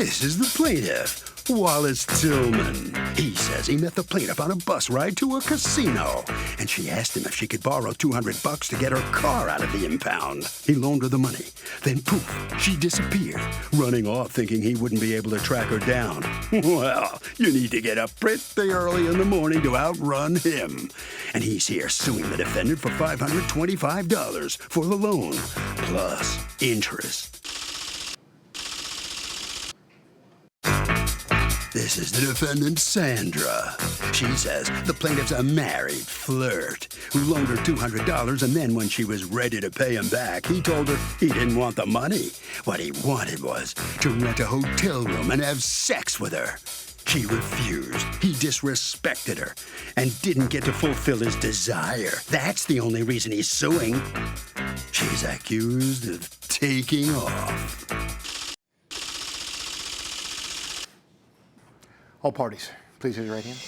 This is the plaintiff, Wallace Tillman. He says he met the plaintiff on a bus ride to a casino, and she asked him if she could borrow $200 to get her car out of the impound. He loaned her the money. Then poof, she disappeared, running off thinking he wouldn't be able to track her down. Well, you need to get up pretty early in the morning to outrun him. And he's here suing the defendant for $525 for the loan, plus interest. This is the defendant, Sandra. She says the plaintiff's a married flirt who loaned her $200, and then when she was ready to pay him back, he told her he didn't want the money. What he wanted was to rent a hotel room and have sex with her. She refused. He disrespected her and didn't get to fulfill his desire. That's the only reason he's suing. She's accused of taking off. All parties, please raise your right hand.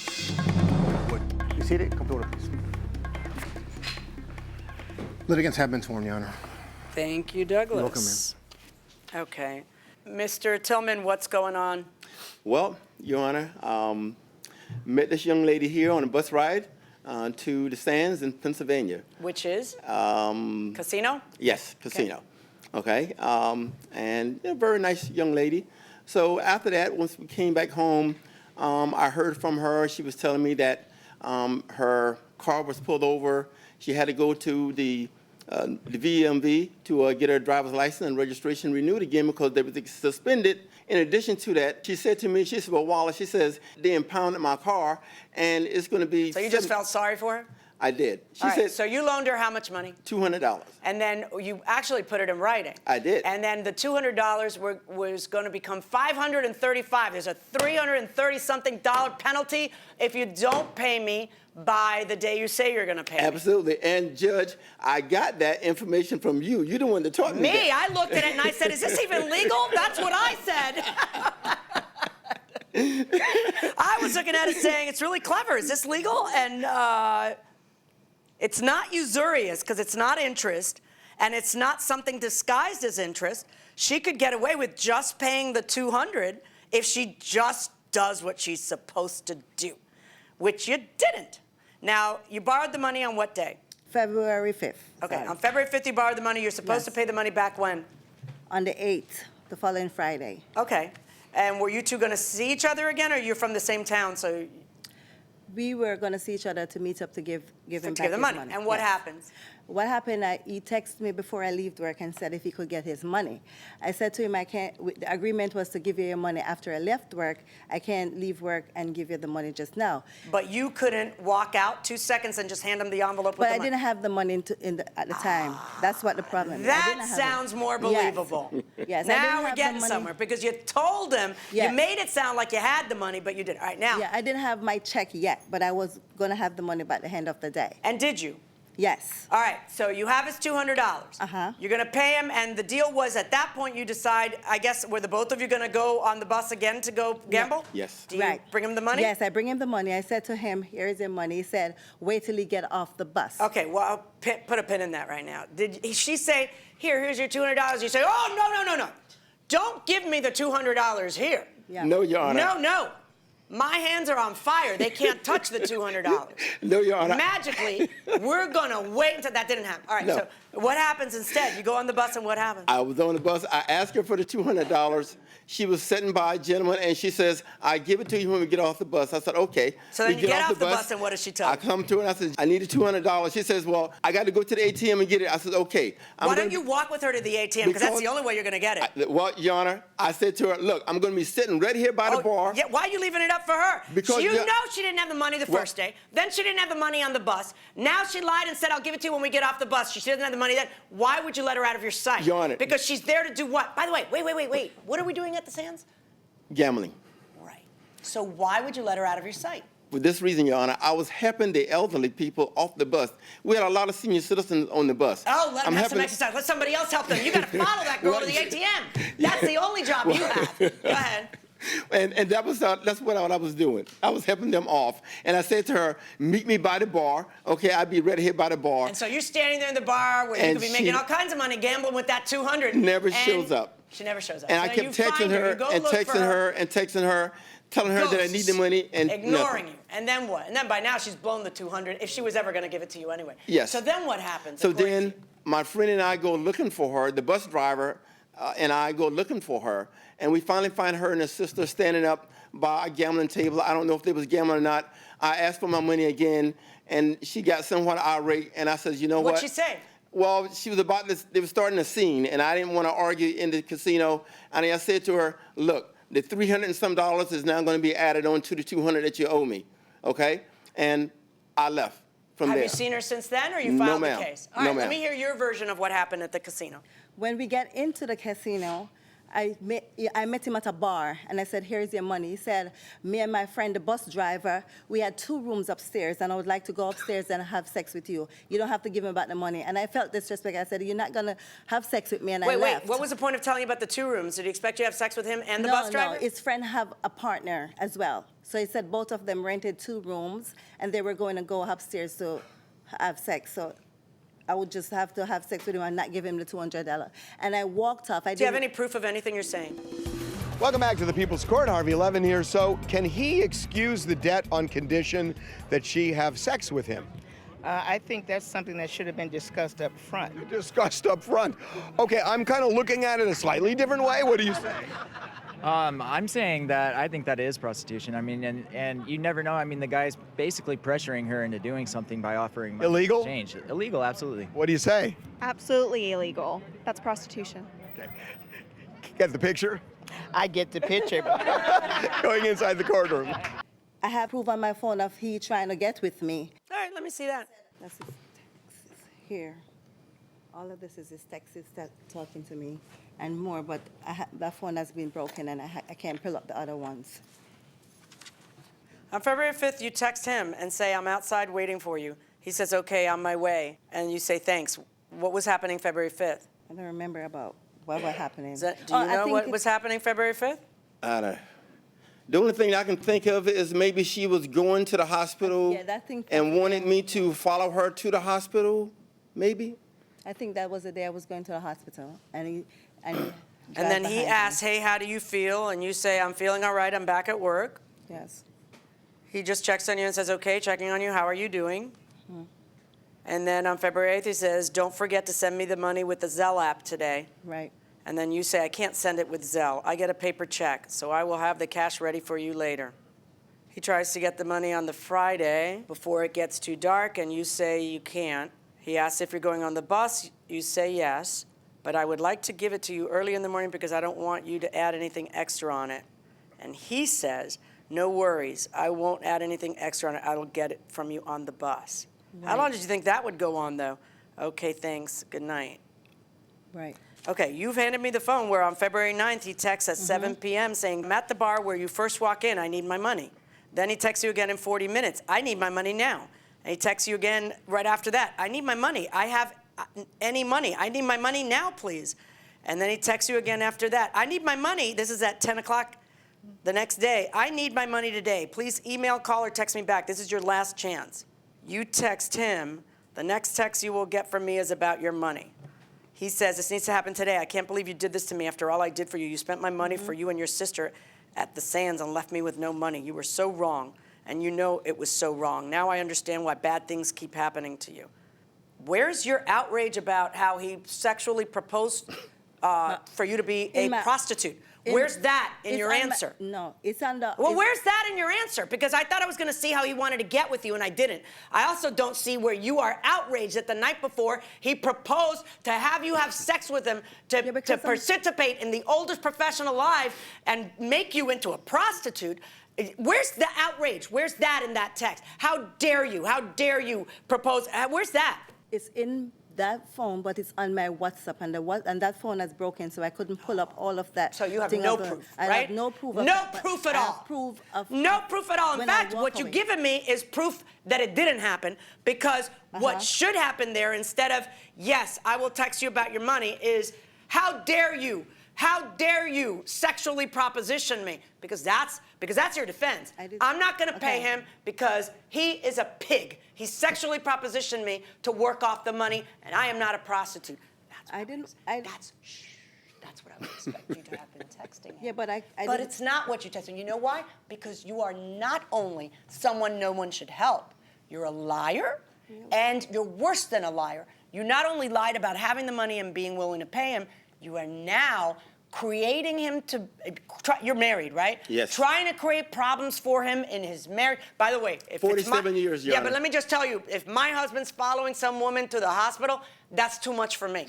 You seated? Come to order, please. Litigants have been sworn, Your Honor. Thank you, Douglas. You're welcome, ma'am. Okay. Mr. Tillman, what's going on? Well, Your Honor, met this young lady here on a bus ride to the Sands in Pennsylvania. Which is? Casino? Yes, casino. Okay. And a very nice young lady. So after that, once we came back home, I heard from her. She was telling me that her car was pulled over. She had to go to the VMV to get her driver's license and registration renewed again because they were suspended. In addition to that, she said to me, she said, well, Wallace, she says, they impounded my car, and it's going to be... So you just felt sorry for her? I did. She said, so you loaned her how much money? $200. And then you actually put it in writing. I did. And then the $200 was going to become $535. There's a $330-something penalty if you don't pay me by the day you say you're going to pay me. Absolutely. And, Judge, I got that information from you. You're the one that taught me that. Me? I looked at it and I said, is this even legal? That's what I said. I was looking at it saying, it's really clever. Is this legal? And it's not usurious because it's not interest, and it's not something disguised as interest. She could get away with just paying the $200 if she just does what she's supposed to do, which you didn't. Now, you borrowed the money on what day? February 5th. Okay, Sorry. on February 5th you borrowed the money. You're supposed to pay the money back when? On the 8th, the following Friday. Okay. And were you two going to see each other again, or you're from the same town, so... We were going to see each other to meet up to give him back the his money. money. And what Yes. happens? What happened, he texted me before I left work and said if he could get his money. I said to him, the agreement was to give you your money after I left work. I can't leave work and give you the money just now. But you couldn't walk out 2 seconds and just hand him the envelope with But the I money. didn't have the money at the time. That's what the problem is. I That didn't have sounds it. more believable. Yes. Yes, I Now didn't we're have the getting money. somewhere because you told him, you Yes. made it sound like you had the money, but you didn't. All right, now. Yeah, I didn't have my check yet, but I was going to have the money by the end of the day. And did you? Yes. All right, so you have his $200. Uh-huh. You're going to pay him, and the deal was at that point you decide, I guess, were the both of you going to go on the bus again to go gamble? Yes. Do you Right. bring him the money? Yes, I bring him the money. I said to him, here is your money. He said, wait till he get off the bus. Okay, well, I'll put a pin in that right now. Did she say, here's your $200? You say, oh, no. Don't give me the $200 here. Yeah. No, Your Honor. No. My hands are on fire. They can't touch the $200. No, Your Honor. Magically, we're going to wait until that didn't happen. All right, No. so what happens instead? You go on the bus and what happens? I was on the bus. I asked her for the $200. She was sitting by a gentleman, and she says, I give it to you when we get off the bus. I said, okay. So then We you get off the bus, and what does she tell I you? come to her, and I said, I need the $200. She says, well, I got to go to the ATM and get it. I said, okay. Why don't you walk with her to the ATM? Because that's the only way you're going to get it. Well, Your Honor, I said to her, look, I'm going to be sitting right here by the bar. Yeah, why are you leaving it up for her? Because you yeah- know she didn't have the money the first day. Then she didn't have the money on the bus. Now she lied and said, I'll give it to you when we get off the bus. She doesn't have the money then. Why would you let her out of your sight? Your Honor. Because she's there to do what? By the way, wait. What are we doing at the Sands? Gambling. Right. So why would you let her out of your sight? For this reason, Your Honor, I was helping the elderly people off the bus. We had a lot of senior citizens on the bus. Oh, let them have some helping- exercise. Let somebody else help them. You got to follow that girl to the ATM. That's the only job you have. Go ahead. And that's what I was doing. I was helping them off. And I said to her, meet me by the bar. Okay, I'll be right here by the bar. And so you're standing there in the bar where you And could be making she all kinds of money gambling with that $200. never and shows up. She never shows up. And So I now kept you find texting her, her you go and look for texting her and texting her, telling her that I need the money and ignoring nothing. you. And then what? And then by now she's blown the 200 if she was ever going to give it to you anyway. Yes. So then what happens? So according then to you? my friend and I go looking for her, the bus driver and I go looking for her, and we finally find her and her sister standing up by a gambling table. I don't know if they was gambling or not. I asked for my money again, and she got somewhat irate, and I said, you know what? What'd she say? Well, she was about this, they were starting a scene, and I didn't want to argue in the casino, and I said to her, look, the $300 and some is now going to be added on to the $200 that you owe me, okay? And I left from there. Have you seen her since then, or you No, filed the ma'am. case? All No, right, let ma'am. me hear your version of what happened at the casino. When we get into the casino, I met him at a bar, and I said, here's your money. He said, me and my friend, the bus driver, we had 2 rooms upstairs, and I would like to go upstairs and have sex with you. You don't have to give me back the money. And I felt disrespect. I said, you're not going to have sex with me, and I left. Wait, what was the point of telling you about the 2 rooms? Did he expect you to have sex with him and the bus driver? No, his friend have a partner as well. So he said both of them rented 2 rooms, and they were going to go upstairs to have sex. So I would just have to have sex with him and not give him the $200. And I walked off. Do you have any proof of anything you're saying? Welcome back to the People's Court. Harvey Levin here. So can he excuse the debt on condition that she have sex with him? I think that's something that should have been discussed up front. Discussed up front. Okay, I'm kind of looking at it a slightly different way. What do you say? I'm saying that I think that is prostitution. I mean, and you never know. I mean, the guy's basically pressuring her into doing something by offering money in Illegal? exchange. Illegal, absolutely. What do you say? Absolutely illegal. That's prostitution. Okay. Get the picture? I get the picture. Going inside the courtroom. I have proof on my phone of he trying to get with me. All right, let me see that. That's his text here. All of this is his text talking to me and more, but that phone has been broken and I can't pull up the other ones. On February 5th, you text him and say, I'm outside waiting for you. He says, okay, on my way. And you say, thanks. What was happening February 5th? I don't remember about what was happening. Do you know what was happening February 5th? I don't. The only thing I can think of is maybe she was going to the hospital Yeah, that thing- and wanted me to follow her to the hospital, maybe. I think that was the day I was going to the hospital, and And then he asks, hey, how do you feel? And you say, I'm feeling all right, I'm back at work. Yes. He just checks on you and says, okay, checking on you, how are you doing? And then on February 8th, he says, don't forget to send me the money with the Zelle app today. Right. And then you say, I can't send it with Zelle. I get a paper check, so I will have the cash ready for you later. He tries to get the money on the Friday before it gets too dark, and you say you can't. He asks if you're going on the bus. You say yes, but I would like to give it to you early in the morning because I don't want you to add anything extra on it. And he says, no worries. I won't add anything extra on it. I will get it from you on the bus. Right. How long did you think that would go on, though? Okay, thanks. Good night. Right. Okay, you've handed me the phone where on February 9th he texts at 7 p.m. saying, I'm at the bar where you first walk in, I need my money. Then he texts you again in 40 minutes, I need my money now. And he texts you again right after that, I need my money. I have any money. I need my money now, please. And then he texts you again after that, I need my money. This is at 10 o'clock the next day. I need my money today. Please email, call, or text me back. This is your last chance. You text him, the next text you will get from me is about your money. He says, this needs to happen today. I can't believe you did this to me after all I did for you. You spent my money for you and your sister at the Sands and left me with no money. You were so wrong, and you know it was so wrong. Now I understand why bad things keep happening to you. Where's your outrage about how he sexually proposed for you to be a prostitute? Where's that in your answer? No, it's on the... Well, where's that in your answer? Because I thought I was going to see how he wanted to get with you, and I didn't. I also don't see where you are outraged that the night before he proposed to have you have sex with him to participate in the oldest profession alive and make you into a prostitute. Where's the outrage? Where's that in that text? How dare you? How dare you propose? Where's that? It's in that phone, but it's on my WhatsApp, and that phone is broken, so I couldn't pull up all of that. So you have thing no of the- proof, I right? have no proof of no that, but proof at I all. have proof of no proof at all. In when I fact, walk what you've away. given me is proof that it didn't happen, because what should happen there, instead of, yes, I will text you about your money, is how dare you? How dare you sexually proposition me? Because that's your defense. I'm not going to pay him because he is a pig. He sexually propositioned me to work off the money, and I am not a prostitute. That's That's what I would expect you to have been texting him. Yeah, but I But didn't- it's not what you texted. You know why? Because you are not only someone no one should help, you're a liar, and you're worse than a liar. You not only lied about having the money and being willing to pay him, you are now creating him to, you're married, right? Yes. Trying to create problems for him in his marriage. By the way, if it's 47 years, Your yeah, Honor. but let me just tell you, if my husband's following some woman to the hospital, that's too much for me.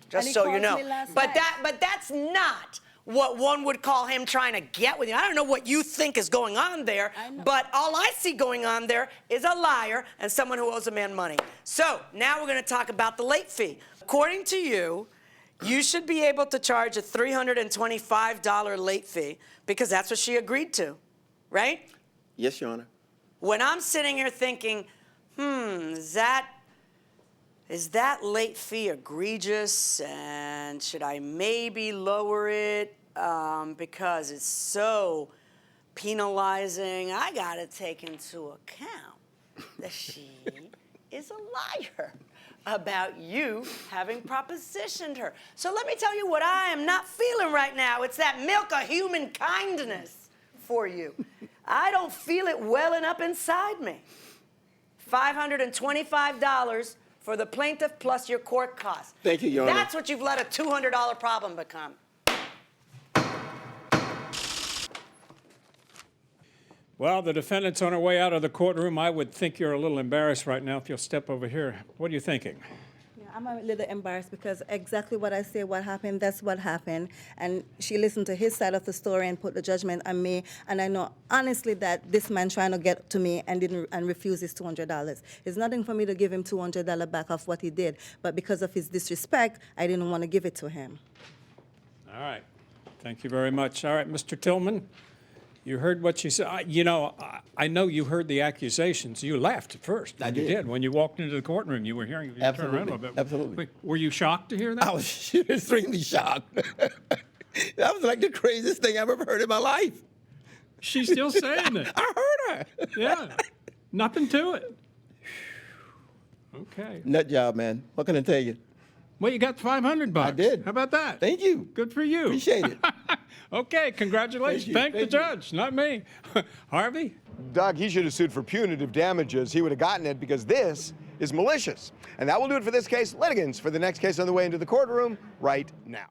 Just he so you called know. me last But night. that's not what one would call him trying to get with you. I don't know what you think is going on there, I know. but all I see going on there is a liar and someone who owes a man money. So now we're going to talk about the late fee. According to you, you should be able to charge a $325 late fee because that's what she agreed to, right? Yes, Your Honor. When I'm sitting here thinking, is that late fee egregious, and should I maybe lower it because it's so penalizing? I gotta take into account that she is a liar about you having propositioned her. So let me tell you what I am not feeling right now. It's that milk of human kindness for you. I don't feel it welling up inside me. $525 for the plaintiff plus your court costs. Thank you, Your Honor. That's what you've let a $200 problem become. Well, the defendant's on her way out of the courtroom. I would think you're a little embarrassed right now if you'll step over here. What are you thinking? Yeah, I'm a little embarrassed because exactly what I say, what happened, that's what happened. And she listened to his side of the story and put the judgment on me. And I know honestly that this man trying to get to me and refuse his $200. It's nothing for me to give him $200 back off what he did. But because of his disrespect, I didn't want to give it to him. All right. Thank you very much. All right, Mr. Tillman, you heard what she said. I know you heard the accusations. You laughed at first. I You did. did. When you walked into the courtroom, you were hearing it. You turned around a Absolutely. little bit. Absolutely. Were you shocked to hear that? I was extremely shocked. That was like the craziest thing I've ever heard in my life. She's still saying it. I heard her. Yeah. Nothing to it. Okay. Nut job, man. What can I tell you? Well, you got $500. I did. How about that? Thank you. Good for you. Appreciate it. Okay, congratulations. Thank you. Thank the Thank you. judge, not me. Harvey? Doug, he should have sued for punitive damages. He would have gotten it because this is malicious. And that will do it for this case. Litigants for the next case on the way into the courtroom right now.